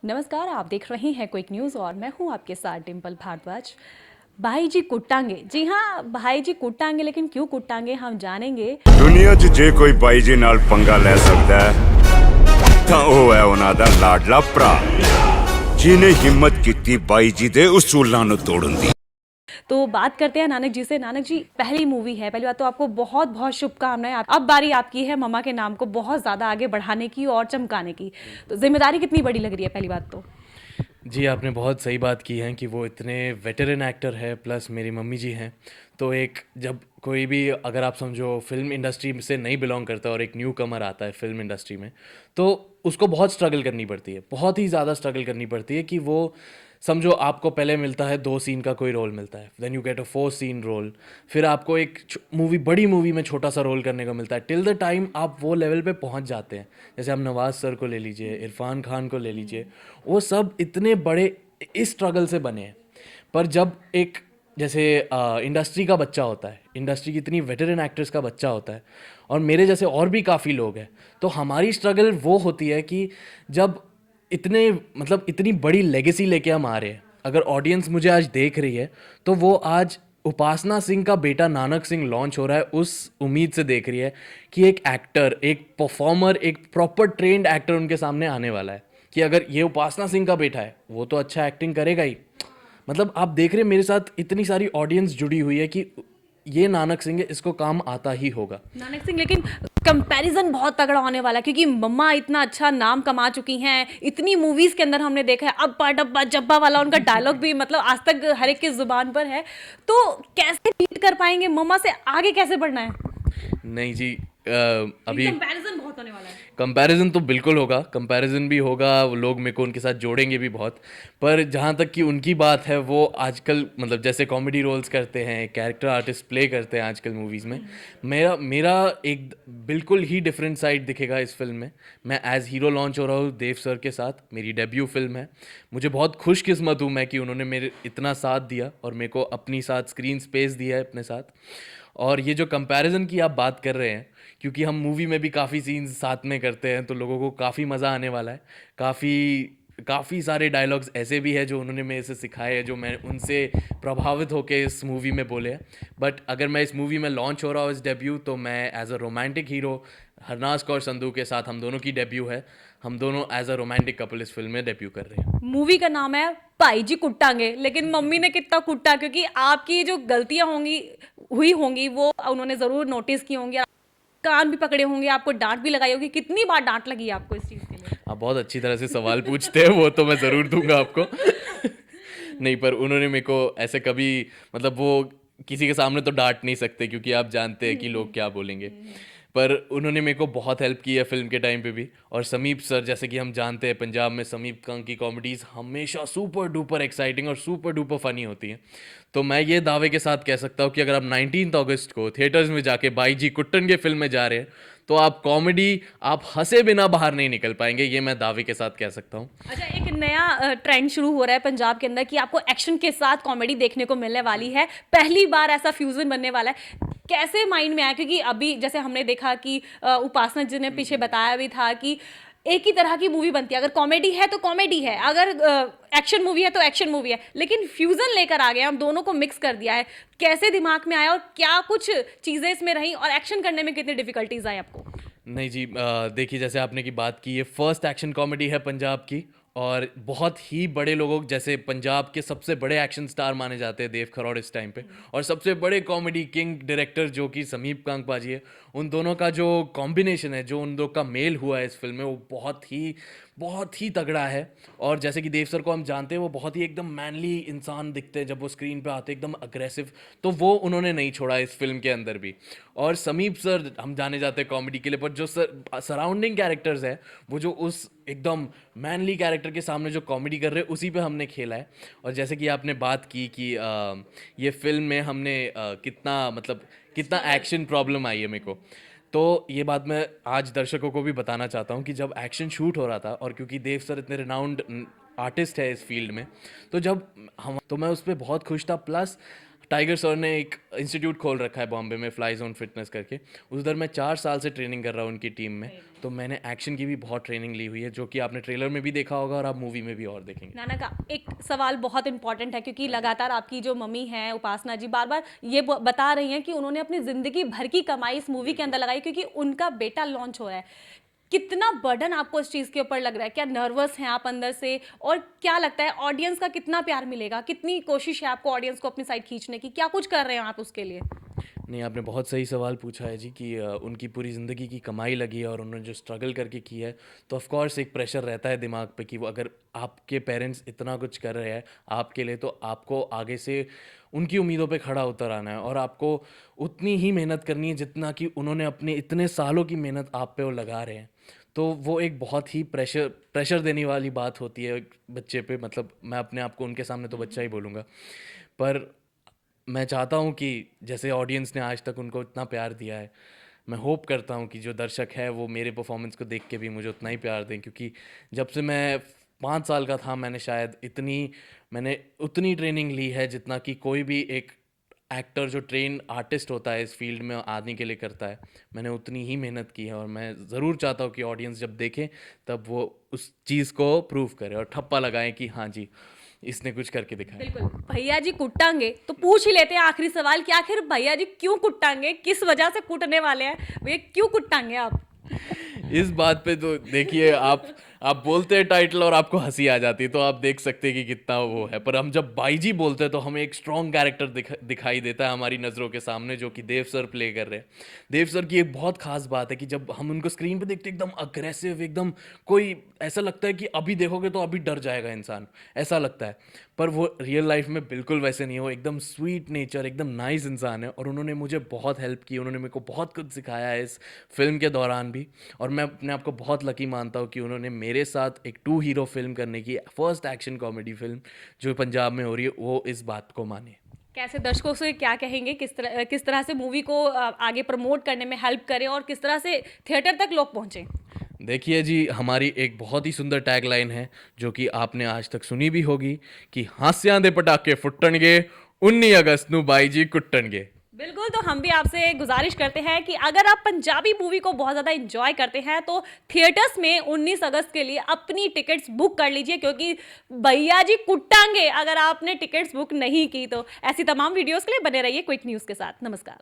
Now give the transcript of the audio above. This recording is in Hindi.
नमस्कार, आप देख रहे हैं क्विक न्यूज़ और मैं हूं आपके साथ डिम्पल भारद्वाज। भाई जी कुट्टांगे, जी हाँ भाई जी कुट्टांगे, लेकिन क्यों कुट्टांगे हम जानेंगे। दुनिया 'ਚ ਜੇ ਕੋਈ ਬਾਈ ਜੀ ਨਾਲ ਪੰਗਾ ਲੈ ਸਕਦਾ ਹੈ ਤਾਂ ਉਹ ਹੈ ਉਹਨਾਂ ਦਾ ਲਾਡਲਾ ਭਰਾ ਜਿਹਨੇ ਹਿੰਮਤ ਕੀਤੀ ਬਾਈ ਜੀ ਦੇ ਉਸੂਲਾਂ ਨੂੰ ਤੋੜਨ ਦੀ। तो बात करते हैं नानक जी से। नानक जी, पहली मूवी है, पहली बात तो आपको बहुत बहुत शुभकामनाएं। अब बारी आपकी है मम्मा के नाम को बहुत ज़्यादा आगे बढ़ाने की और चमकाने की, तो जिम्मेदारी कितनी बड़ी लग रही है पहली बात तो। जी, आपने बहुत सही बात की है कि वो इतने वेटरन एक्टर है, प्लस मेरी मम्मी जी हैं। तो एक जब कोई भी, अगर आप समझो फ़िल्म इंडस्ट्री से नहीं बिलोंग करता और एक न्यू कमर आता है फ़िल्म इंडस्ट्री में, तो उसको बहुत स्ट्रगल करनी पड़ती है, बहुत ही ज़्यादा स्ट्रगल करनी पड़ती है कि वो समझो आपको पहले मिलता है 2 सीन का कोई रोल मिलता है, then you get a 4 scene role, फिर आपको एक बड़ी मूवी में छोटा सा रोल करने को मिलता है। टिल द टाइम आप वो लेवल पे पहुंच जाते हैं, जैसे आप नवाज़ सर को ले लीजिए, इरफान खान को ले लीजिए, वो सब इतने बड़े इस स्ट्रगल से बने हैं। पर जब एक जैसे इंडस्ट्री का बच्चा होता है, इंडस्ट्री की इतनी वेटरन एक्टर्स का बच्चा होता है, और मेरे जैसे और भी काफ़ी लोग हैं, तो हमारी स्ट्रगल वो होती है कि जब इतने मतलब इतनी बड़ी लेगेसी लेके हम आ रहे हैं, अगर ऑडियंस मुझे आज देख रही है तो वो आज उपासना सिंह का बेटा नानक सिंह लॉन्च हो रहा है उस उम्मीद से देख रही है कि एक एक्टर, एक परफॉर्मर, एक प्रॉपर ट्रेंड एक्टर उनके सामने आने वाला है, कि अगर ये उपासना सिंह का बेटा है वो तो अच्छा एक्टिंग करेगा ही। मतलब आप देख रहे हैं मेरे साथ इतनी सारी ऑडियंस जुड़ी हुई है कि ये नानक सिंह है, इसको काम आता ही होगा। नानक सिंह, लेकिन कंपैरिजन बहुत तगड़ा होने वाला है क्योंकि मम्मा इतना अच्छा नाम कमा चुकी हैं, इतनी मूवीज के अंदर हमने देखा है। अब्बा डब्बा जब्बा वाला उनका डायलॉग भी मतलब आज तक हर एक की जुबान पर है, तो कैसे बीट कर पाएंगे मम्मा से, आगे कैसे बढ़ना है। नहीं जी, अभी कंपैरिजन बहुत होने वाला है। कंपैरिजन तो बिल्कुल होगा, कंपैरिजन भी होगा, वो लोग मेरे को उनके साथ जोड़ेंगे भी बहुत। पर जहाँ तक कि उनकी बात है, वो आजकल मतलब जैसे कॉमेडी रोल्स करते हैं, कैरेक्टर आर्टिस्ट प्ले करते हैं आजकल मूवीज़ में, मेरा मेरा एक बिल्कुल ही डिफरेंट साइड दिखेगा इस फिल्म में। मैं एज हीरो लॉन्च हो रहा हूँ देव सर के साथ, मेरी डेब्यू फिल्म है। मुझे बहुत खुशकिस्मत हूँ मैं कि उन्होंने मेरे इतना साथ दिया और मेरे को अपनी साथ स्क्रीन स्पेस दिया है अपने साथ। और ये जो कंपैरिजन की आप बात कर रहे हैं, क्योंकि हम मूवी में भी काफ़ी सीन्स साथ में करते हैं, तो लोगों को काफ़ी मज़ा आने वाला है। काफ़ी सारे डायलॉग्स ऐसे भी हैं जो उन्होंने मेरे से सिखाए हैं, जो मैं उनसे प्रभावित होकर इस मूवी में बोले हैं। बट अगर मैं इस मूवी में लॉन्च हो रहा हूँ इस डेब्यू, तो मैं as a romantic hero Harnaaz Kaur Sandhu के साथ, हम दोनों की डेब्यू है, हम दोनों एज अ रोमांटिक कपल इस फिल्म में डेब्यू कर रहे हैं। मूवी का नाम है भाई जी कुट्टांगे, लेकिन मम्मी ने कितना कुट्टा, क्योंकि आपकी जो गलतियां हुई होंगी वो उन्होंने जरूर नोटिस की होंगी, कान भी पकड़े होंगे, आपको डांट भी लगाई होगी। कितनी बार डांट लगी है आपको इस चीज के लिए। आप बहुत अच्छी तरह से सवाल पूछते हैं, वो तो मैं ज़रूर दूंगा आपको। नहीं, पर उन्होंने मेरे को ऐसे कभी, मतलब वो किसी के सामने तो डांट नहीं सकते क्योंकि आप जानते हैं कि लोग क्या बोलेंगे, पर उन्होंने मेरे को बहुत हेल्प की है फिल्म के टाइम पे भी। और समीप सर, जैसे कि हम जानते हैं पंजाब में समीप कंग की कॉमेडीज़ हमेशा सुपर डुपर एक्साइटिंग और सुपर डुपर फनी होती हैं। तो मैं ये दावे के साथ कह सकता हूँ कि अगर आप 19 अगस्त को थिएटर्स में जाके बाई जी कुट्टन के फिल्म में जा रहे हैं, तो आप कॉमेडी, आप हंसे बिना बाहर नहीं निकल पाएंगे, ये मैं दावे के साथ कह सकता हूँ। अच्छा, एक नया ट्रेंड शुरू हो रहा है पंजाब के अंदर कि आपको एक्शन के साथ कॉमेडी देखने को मिलने वाली है, पहली बार ऐसा फ्यूजन बनने वाला है। कैसे माइंड में आया, क्योंकि अभी जैसे हमने देखा कि उपासना जी ने पीछे बताया भी था कि एक ही तरह की मूवी बनती है, अगर कॉमेडी है तो कॉमेडी है, अगर एक्शन मूवी है तो एक्शन मूवी है, लेकिन फ्यूजन लेकर आ गए, हम दोनों को मिक्स कर दिया है। कैसे दिमाग में आया और क्या कुछ चीजें इसमें रही और एक्शन करने में कितनी डिफिकल्टीज आई आपको। नहीं जी, देखिए जैसे आपने की बात की, ये फर्स्ट एक्शन कॉमेडी है पंजाब की, और बहुत ही बड़े लोगों, जैसे पंजाब के सबसे बड़े एक्शन स्टार माने जाते हैं देव खरौड़ इस टाइम पे, और सबसे बड़े कॉमेडी किंग डायरेक्टर जो कि समीप कांग पाजी है, उन दोनों का जो कॉम्बिनेशन है, जो उन दोनों का मेल हुआ है इस फिल्म में, वो बहुत ही तगड़ा है। और जैसे कि देव सर को हम जानते हैं, वो बहुत ही एकदम मैनली इंसान दिखते हैं जब वो स्क्रीन पे आते हैं, एकदम अग्रेसिव, तो वो उन्होंने नहीं छोड़ा इस फिल्म के अंदर भी। और समीप सर हम जाने जाते हैं कॉमेडी के लिए, पर जो सराउंडिंग कैरेक्टर्स है, वो जो उस एकदम मैनली कैरेक्टर के सामने जो कॉमेडी कर रहे हैं, उसी पे हमने खेला है। और जैसे कि आपने बात की कि ये फिल्म में हमने कितना एक्शन प्रॉब्लम आई है मेरे को, तो ये बात मैं आज दर्शकों को भी बताना चाहता हूँ कि जब एक्शन शूट हो रहा था, और क्योंकि देव सर इतने रिनाउंड आर्टिस्ट है इस फील्ड में, तो जब हम, तो मैं उस पर बहुत खुश था। प्लस टाइगर सर ने एक इंस्टीट्यूट खोल रखा है बॉम्बे में, फ्लाई जोन फिटनेस करके। उधर मैं 4 साल से ट्रेनिंग कर रहा हूँ उनकी टीम में। तो मैंने एक्शन की भी बहुत ट्रेनिंग ली हुई है, जो कि आपने ट्रेलर में भी देखा होगा और आप मूवी में भी और देखेंगे। नाना का एक सवाल बहुत इंपॉर्टेंट है, क्योंकि लगातार आपकी जो मम्मी हैं उपासना जी बार बार ये बता रही हैं कि उन्होंने अपनी जिंदगी भर की कमाई इस मूवी के अंदर लगाई, क्योंकि उनका बेटा लॉन्च हो रहा है। कितना बर्डन आपको इस चीज के ऊपर लग रहा है? क्या नर्वस हैं आप अंदर से? और क्या लगता है ऑडियंस का कितना प्यार मिलेगा? कितनी कोशिश है आपको ऑडियंस को अपनी साइड खींचने की? क्या कुछ कर रहे हैं आप उसके लिए? नहीं, आपने बहुत सही सवाल पूछा है जी कि उनकी पूरी ज़िंदगी की कमाई लगी है और उन्होंने जो स्ट्रगल करके की है, तो ऑफ कोर्स एक प्रेशर रहता है दिमाग पे कि वो अगर आपके पेरेंट्स इतना कुछ कर रहे हैं आपके लिए, तो आपको आगे से उनकी उम्मीदों पे खड़ा उतर आना है और आपको उतनी ही मेहनत करनी है जितना कि उन्होंने अपने इतने सालों की मेहनत आप पे वो लगा रहे हैं। तो वो एक बहुत ही प्रेशर देने वाली बात होती है एक बच्चे पे। मतलब मैं अपने आप को उनके सामने तो बच्चा ही बोलूँगा, पर मैं चाहता हूँ कि जैसे ऑडियंस ने आज तक उनको इतना प्यार दिया है, मैं होप करता हूँ कि जो दर्शक है वो मेरे परफॉर्मेंस को देख के भी मुझे उतना ही प्यार दें। क्योंकि जब से मैं 5 साल का था मैंने उतनी ट्रेनिंग ली है जितना कि कोई भी एक एक्टर जो ट्रेन आर्टिस्ट होता है इस फील्ड में आने के लिए करता है। मैंने उतनी ही मेहनत की है और मैं ज़रूर चाहता हूँ कि ऑडियंस जब देखें तब वो उस चीज़ को प्रूव करे और ठप्पा लगाएं कि हाँ जी, इसने कुछ करके दिखाया। बिल्कुल। भैया जी कुटांगे तो पूछ ही लेते हैं आखिरी सवाल कि आखिर भैया जी क्यों कुटांगे? किस वजह से कूटने वाले हैं भैया? क्यों कुटांगे आप? इस बात पे तो देखिए, आप बोलते हैं टाइटल और आपको हंसी आ जाती है, तो आप देख सकते हैं कि कितना वो है। पर हम जब बाई जी बोलते हैं तो हमें एक स्ट्रॉन्ग कैरेक्टर दिखाई देता है हमारी नज़रों के सामने, जो कि देव सर प्ले कर रहे हैं। देव सर की एक बहुत खास बात है कि जब हम उनको स्क्रीन पे देखते हैं एकदम अग्रेसिव, एकदम कोई ऐसा लगता है कि अभी देखोगे तो अभी डर जाएगा इंसान, ऐसा लगता है। पर वो रियल लाइफ में बिल्कुल वैसे नहीं हो, एकदम स्वीट नेचर, एकदम नाइस इंसान है। और उन्होंने मुझे बहुत हेल्प की, उन्होंने मेरे को बहुत कुछ सिखाया है इस फिल्म के दौरान भी। और मैं अपने आप को बहुत लकी मानता हूँ कि उन्होंने मेरे साथ एक 2 हीरो फिल्म करने की, फर्स्ट एक्शन कॉमेडी फिल्म जो पंजाब में हो रही है, वो इस बात को माने। कैसे दर्शकों से क्या कहेंगे? किस तरह से मूवी को आगे प्रमोट करने में हेल्प करें और किस तरह से थिएटर तक लोग पहुंचे? देखिए जी, हमारी एक बहुत ही सुंदर टैगलाइन है जो कि आपने आज तक सुनी भी होगी कि हास्यां दे पटाके फुट्टणगे 19 अगस्त नू बाई जी कुट्टणगे। बिल्कुल। तो हम भी आपसे गुजारिश करते हैं कि अगर आप पंजाबी मूवी को बहुत ज़्यादा एंजॉय करते हैं तो थिएटर्स में 19 अगस्त के लिए अपनी टिकट्स बुक कर लीजिए, क्योंकि भैया जी कुटांगे अगर आपने टिकट्स बुक नहीं की तो। ऐसी तमाम वीडियोस के लिए बने रहिए क्विक न्यूज़ के साथ। नमस्कार।